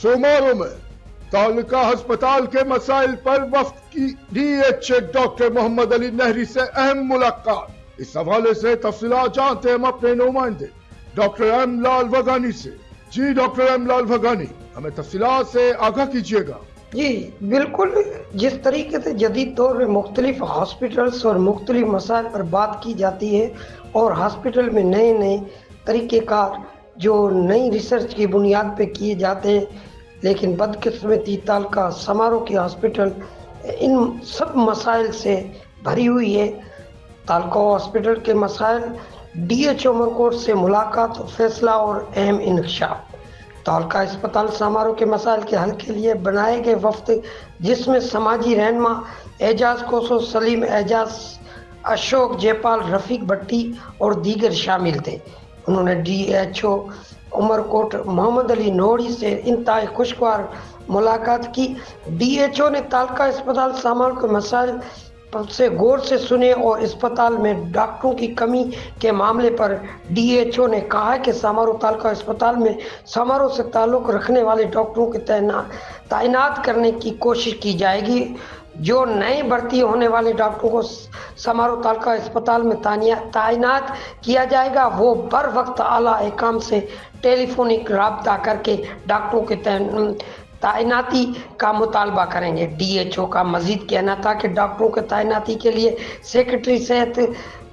सोमारो में तालुका अस्पताल के मसाइल पर वफ्द की DHA डॉक्टर मोहम्मद अली नहरी से अहम मुलाकात। इस हवाले से तफसीलात जानते हैं हम अपने नुमाइंदे डॉक्टर एम लाल वगानी से। जी डॉक्टर एम लाल वगानी, हमें तफसीलात से आगाह कीजिएगा। जी बिल्कुल, जिस तरीके से जदीद दौर में मुख्तलिफ हॉस्पिटल्स और मुख्तलिफ मसाइल पर बात की जाती है और हॉस्पिटल में नए नए तरीक़ेकार जो नई रिसर्च की बुनियाद पे किए जाते हैं, लेकिन बदकिस्मती तालका समारोह की हॉस्पिटल इन सब मसाइल से भरी हुई है। तालका हॉस्पिटल के मसाइल, DH उमरकोट से मुलाकात, फैसला और अहम इंकशाफ। तालका अस्पताल समारोह के मसाइल के हल के लिए बनाए गए वफ्द, जिसमें समाजी रहनुमा एजाज कोसो, सलीम एजाज, अशोक जयपाल, रफ़ीक भट्टी और दीगर शामिल थे। उन्होंने DHO उमरकोट मोहम्मद अली नोहरी से इंतहाई खुशगवार मुलाकात की। DHO ने तालका अस्पताल समारोह के मसाइल से गौर से सुने और अस्पताल में डॉक्टरों की कमी के मामले पर DHO ने कहा कि समारोह तालका अस्पताल में समारोह से ताल्लुक़ रखने वाले डॉक्टरों के तैनात करने की कोशिश की जाएगी। जो नए भर्ती होने वाले डॉक्टरों को समारोह तालका अस्पताल में तैनात किया जाएगा, वो बर वक्त आला एहकाम से टेलीफोनिक राब्ता करके डॉक्टरों के तैनाती का मुतालबा करेंगे। DHO का मजीद कहना था कि डॉक्टरों के तैनाती के लिए सेक्रेटरी सेहत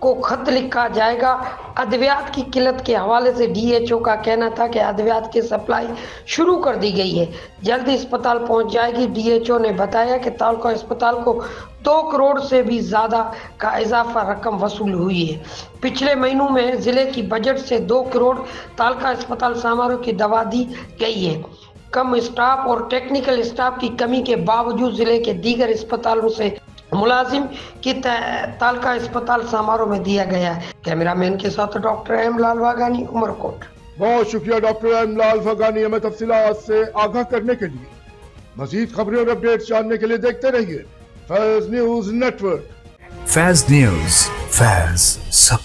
को खत लिखा जाएगा। अद्वियात की किल्लत के हवाले से DHO का कहना था कि अद्वियात की सप्लाई शुरू कर दी गई है, जल्दी अस्पताल पहुंच जाएगी। DHO ने बताया कि तालका अस्पताल को 2 करोड़ से भी ज़्यादा का इजाफा रकम वसूल हुई है। पिछले महीनों में ज़िले की बजट से 2 करोड़ तालका अस्पताल समारोह की दवा दी गई है। कम स्टाफ और टेक्निकल स्टाफ की कमी के बावजूद ज़िले के दीगर अस्पतालों से मुलाजिम की तालका अस्पताल समारोह में दिया गया है। कैमरामैन के साथ डॉक्टर एम लाल वगानी, उमरकोट। बहुत शुक्रिया डॉक्टर एम लाल वगानी, हमें तफसीलात से आगाह करने के लिए। मजीद खबरें और अपडेट्स जानने के लिए देखते रहिए Faiz news network. Faiz news, Faiz सब